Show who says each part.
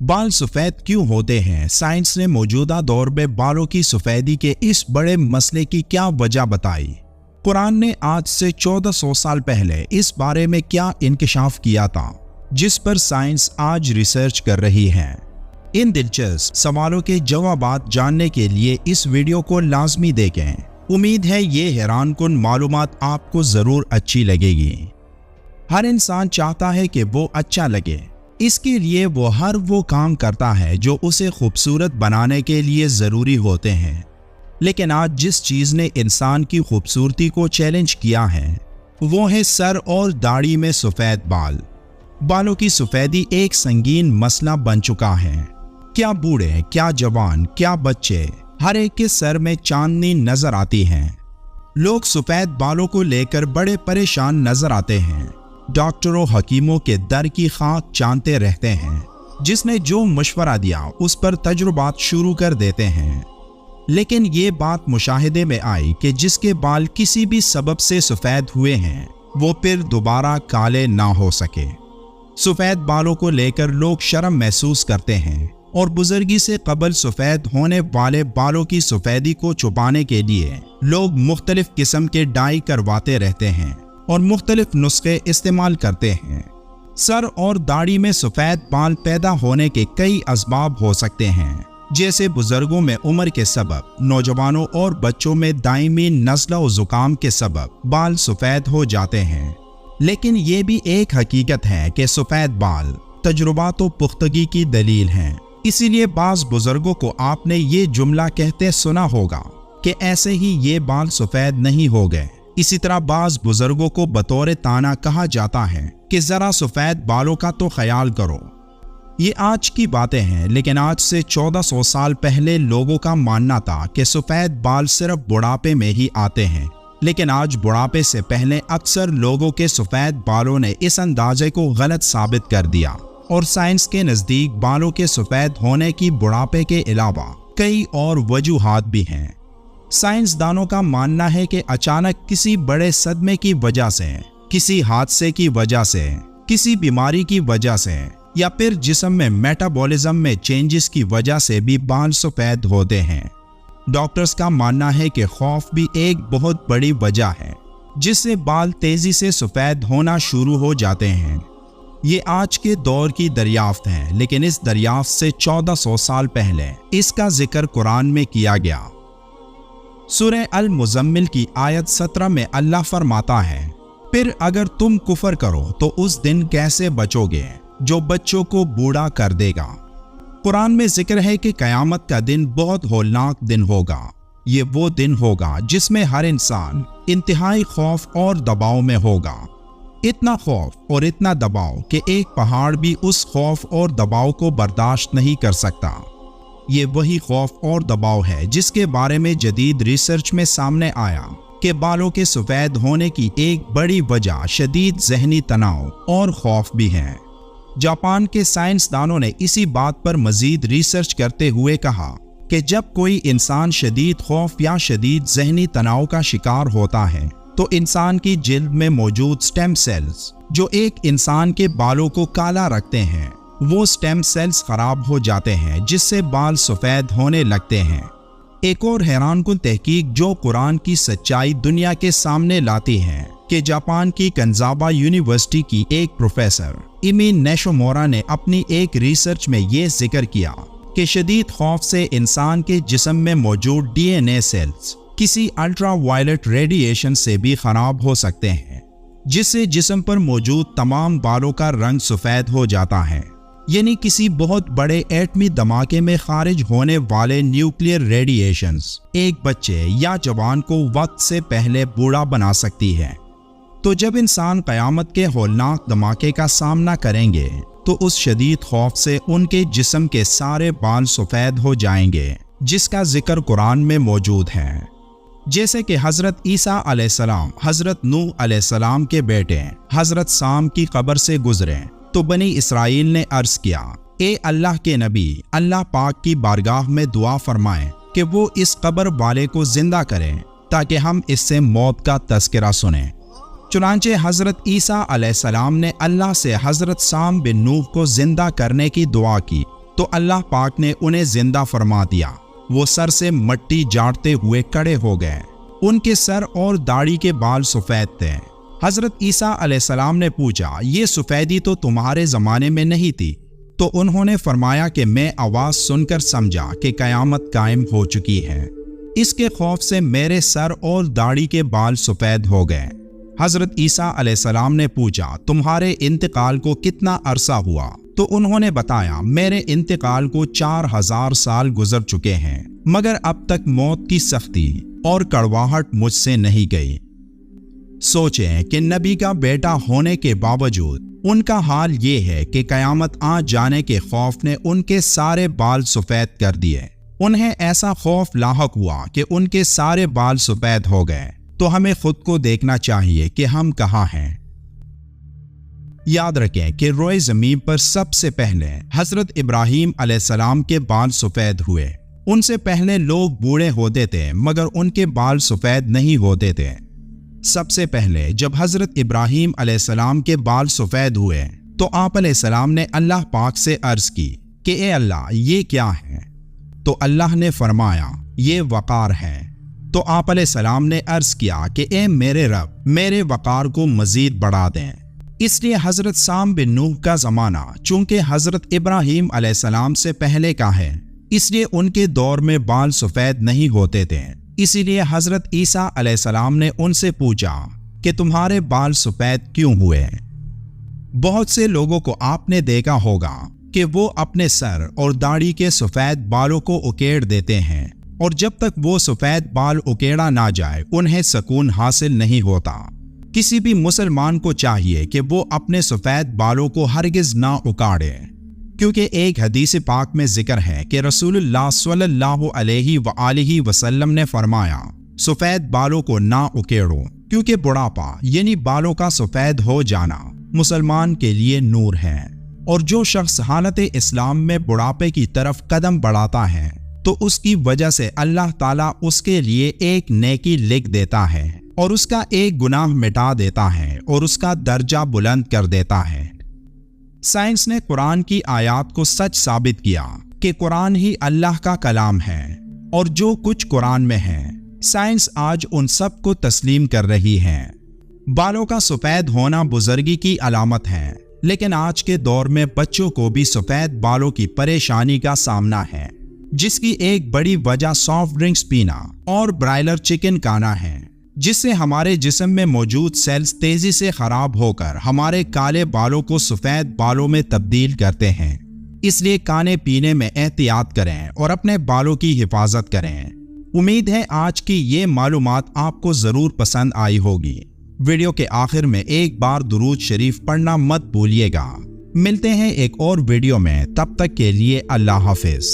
Speaker 1: बाल सफेद क्यों होते हैं? साइंस ने मौजूदा दौर में बालों की सफेदी के इस बड़े मसले की क्या वजह बताई? कुरान ने आज से 1400 साल पहले इस बारे में क्या इंकशाफ किया था, जिस पर साइंस आज रिसर्च कर रही है? इन दिलचस्प सवालों के जवाबात जानने के लिए इस वीडियो को लाजमी देखें। उम्मीद है ये हैरानकुन मालूमात आपको जरूर अच्छी लगेगी। हर इंसान चाहता है कि वो अच्छा लगे, इसके लिए वो हर वो काम करता है जो उसे खूबसूरत बनाने के लिए ज़रूरी होते हैं। लेकिन आज जिस चीज़ ने इंसान की खूबसूरती को चैलेंज किया है वो है सर और दाढ़ी में सफ़ेद बाल। बालों की सफ़ेदी एक संगीन मसला बन चुका है। क्या बूढ़े, क्या जवान, क्या बच्चे, हर एक के सर में चांदनी नजर आती है। लोग सफ़ेद बालों को लेकर बड़े परेशान नजर आते हैं। डॉक्टरों हकीमों के दर की खाक जानते रहते हैं। जिसने जो मशवरा दिया उस पर तजुर्बात शुरू कर देते हैं। लेकिन ये बात मुशाहिदे में आई कि जिसके बाल किसी भी सबब से सफ़ेद हुए हैं वो फिर दोबारा काले ना हो सके। सफ़ेद बालों को लेकर लोग शर्म महसूस करते हैं और बुजुर्गी से कबल सफ़ेद होने वाले बालों की सफ़ेदी को छुपाने के लिए लोग मुख्तलिफ किस्म के डाई करवाते रहते हैं और मुख्तलिफ नुस्खे इस्तेमाल करते हैं। सर और दाढ़ी में सफ़ेद बाल पैदा होने के कई असबाब हो सकते हैं, जैसे बुजुर्गों में उम्र के सबब, नौजवानों और बच्चों में दायमी नज़ला और ज़ुकाम के सबब बाल सफ़ेद हो जाते हैं। लेकिन ये भी एक हकीकत है कि सफ़ेद बाल तजुर्बात और पुख्तगी की दलील हैं। इसीलिए बाज़ बुजुर्गों को आपने ये जुमला कहते सुना होगा कि ऐसे ही ये बाल सफ़ेद नहीं हो गए। इसी तरह बाज़ बुजुर्गों को बतौर ताना कहा जाता है कि ज़रा सफ़ेद बालों का तो ख्याल करो। ये आज की बातें हैं, लेकिन आज से 1400 साल पहले लोगों का मानना था कि सफ़ेद बाल सिर्फ बुढ़ापे में ही आते हैं। लेकिन आज बुढ़ापे से पहले अक्सर लोगों के सफ़ेद बालों ने इस अंदाजे को गलत साबित कर दिया और साइंस के नज़दीक बालों के सफ़ेद होने की बुढ़ापे के अलावा कई और वजूहात भी हैं। साइंसदानों का मानना है कि अचानक किसी बड़े सदमे की वजह से, किसी हादसे की वजह से, किसी बीमारी की वजह से या फिर जिस्म में मेटाबॉलिज्म में चेंजेस की वजह से भी बाल सफ़ेद होते हैं। डॉक्टर्स का मानना है कि खौफ भी एक बहुत बड़ी वजह है जिससे बाल तेजी से सफ़ेद होना शुरू हो जाते हैं। ये आज के दौर की दरियाफ्त है, लेकिन इस दरियाफ्त से 1400 साल पहले इसका जिक्र कुरान में किया गया। सूरह अल मुज़म्मिल की आयत 17 में अल्लाह फरमाता है, फिर अगर तुम कुफर करो तो उस दिन कैसे बचोगे जो बच्चों को बूढ़ा कर देगा। कुरान में जिक्र है कि क़यामत का दिन बहुत होलनाक दिन होगा। ये वो दिन होगा जिसमें हर इंसान इंतहाई खौफ और दबाव में होगा। इतना खौफ और इतना दबाव कि एक पहाड़ भी उस खौफ और दबाव को बर्दाश्त नहीं कर सकता। ये वही खौफ और दबाव है जिसके बारे में जदीद रिसर्च में सामने आया कि बालों के सफ़ेद होने की एक बड़ी वजह शदीद ज़हनी तनाव और खौफ भी है। जापान के साइंसदानों ने इसी बात पर मज़ीद रिसर्च करते हुए कहा कि जब कोई इंसान शदीद खौफ या शदीद ज़हनी तनाव का शिकार होता है तो इंसान की जिल्द में मौजूद स्टेम सेल्स जो एक इंसान के बालों को काला रखते हैं, वो स्टेम सेल्स खराब हो जाते हैं जिससे बाल सफ़ेद होने लगते हैं। एक और हैरानकुन तहकीक जो कुरान की सच्चाई दुनिया के सामने लाती है कि जापान की कंजाबा यूनिवर्सिटी की एक प्रोफेसर इमी नेशोमोरा ने अपनी एक रिसर्च में ये जिक्र किया कि शदीद खौफ से इंसान के जिस्म में मौजूद DNA सेल्स किसी अल्ट्रा वायलेट रेडिएशन से भी खराब हो सकते हैं, जिससे जिस्म पर मौजूद तमाम बालों का रंग सफ़ेद हो जाता है। यानी किसी बहुत बड़े एटमी धमाके में खारिज होने वाले न्यूक्लियर रेडिएशंस एक बच्चे या जवान को वक्त से पहले बूढ़ा बना सकती है। तो जब इंसान क़यामत के होलनाक धमाके का सामना करेंगे तो उस शदीद खौफ से उनके जिस्म के सारे बाल सफ़ेद हो जाएंगे, जिसका जिक्र कुरान में मौजूद है। जैसे कि हज़रत ईसा अलैहिस्सलाम हज़रत नूह अलैहिस्सलाम के बेटे हज़रत साम की कब्र से गुजरे तो बनी इसराइल ने अर्ज़ किया, ए अल्लाह के नबी, अल्लाह पाक की बारगाह में दुआ फरमाएं कि वो इस कब्र वाले को जिंदा करें ताकि हम इससे मौत का तज़किरा सुनें। चुनांचे हज़रत ईसा अलैहिस्सलाम ने अल्लाह से हज़रत साम बिन नूह को जिंदा करने की दुआ की تو اللہ پاک نے انہیں زندہ فرما دیا۔ وہ سر سے مٹی جاڑتے ہوئے کھڑے ہو گئے۔ ان کے سر اور داڑھی کے بال سفید تھے۔ حضرت عیسیٰ علیہ السلام نے پوچھا، یہ سفیدی تو تمہارے زمانے میں نہیں تھی؟ تو انہوں نے فرمایا کہ میں آواز سن کر سمجھا کہ قیامت قائم ہو چکی ہے، اس کے خوف سے میرے سر اور داڑھی کے بال سفید ہو گئے۔ حضرت عیسیٰ علیہ السلام نے پوچھا، تمہارے انتقال کو کتنا عرصہ ہوا؟ تو انہوں نے بتایا، میرے انتقال کو 4000 سال گزر چکے ہیں، مگر اب تک موت کی سختی اور کڑواہٹ مجھ سے نہیں گئی۔ سوچیں کہ نبی کا بیٹا ہونے کے باوجود ان کا حال یہ ہے کہ قیامت آ جانے کے خوف نے ان کے سارے بال سفید کر دیے۔ انہیں ایسا خوف لاحق ہوا کہ ان کے سارے بال سفید ہو گئے۔ تو ہمیں خود کو دیکھنا چاہیے کہ ہم کہاں ہیں۔ یاد رکھیں کہ روئے زمین پر سب سے پہلے حضرت ابراہیم علیہ السلام کے بال سفید ہوئے۔ ان سے پہلے لوگ بوڑھے ہوتے تھے مگر ان کے بال سفید نہیں ہوتے تھے۔ سب سے پہلے جب حضرت ابراہیم علیہ السلام کے بال سفید ہوئے تو آپ علیہ السلام نے اللہ پاک سے عرض کی کہ اے اللہ یہ کیا ہے؟ تو اللہ نے فرمایا یہ وقار ہے۔ تو آپ علیہ السلام نے عرض کیا کہ اے میرے رب میرے وقار کو مزید بڑھا دیں۔ اس لیے حضرت سام بن نوح کا زمانہ چونکہ حضرت ابراہیم علیہ السلام سے پہلے کا ہے، اس لیے ان کے دور میں بال سفید نہیں ہوتے تھے۔ اسی لیے حضرت عیسیٰ علیہ السلام نے ان سے پوچھا کہ تمہارے بال سفید کیوں ہوئے؟ بہت سے لوگوں کو آپ نے دیکھا ہوگا کہ وہ اپنے سر اور داڑھی کے سفید بالوں کو اکیڑ دیتے ہیں، اور جب تک وہ سفید بال اکیڑا نہ جائے انہیں سکون حاصل نہیں ہوتا۔ کسی بھی مسلمان کو چاہیے کہ وہ اپنے سفید بالوں کو ہرگز نہ اکاڑے، کیونکہ ایک حدیث پاک میں ذکر ہے کہ رسول اللہ صلی اللہ علیہ وآلہ وسلم نے فرمایا، سفید بالوں کو نہ اکیڑو، کیونکہ بڑھاپا یعنی بالوں کا سفید ہو جانا مسلمان کے لیے نور ہے، اور جو شخص حالت اسلام میں بڑھاپے کی طرف قدم بڑھاتا ہے تو اس کی وجہ سے اللہ تعالیٰ اس کے لیے ایک نیکی لکھ دیتا ہے اور اس کا ایک گناہ مٹا دیتا ہے اور اس کا درجہ بلند کر دیتا ہے۔ سائنس نے قرآن کی آیات کو سچ ثابت کیا کہ قرآن ہی اللہ کا کلام ہے، اور جو کچھ قرآن میں ہے سائنس آج ان سب کو تسلیم کر رہی ہے۔ بالوں کا سفید ہونا بزرگی کی علامت ہے، لیکن آج کے دور میں بچوں کو بھی سفید بالوں کی پریشانی کا سامنا ہے، جس کی ایک بڑی وجہ سافٹ ڈرنکس پینا اور برائلر چکن کھانا ہے، جس سے ہمارے جسم میں موجود سیلز تیزی سے خراب ہو کر ہمارے کالے بالوں کو سفید بالوں میں تبدیل کرتے ہیں۔ اس لیے کھانے پینے میں احتیاط کریں اور اپنے بالوں کی حفاظت کریں۔ امید ہے آج کی یہ معلومات آپ کو ضرور پسند آئی ہوگی۔ ویڈیو کے آخر میں ایک بار درود شریف پڑھنا مت بھولیے گا۔ ملتے ہیں ایک اور ویڈیو میں، تب تک کے لیے اللہ حافظ۔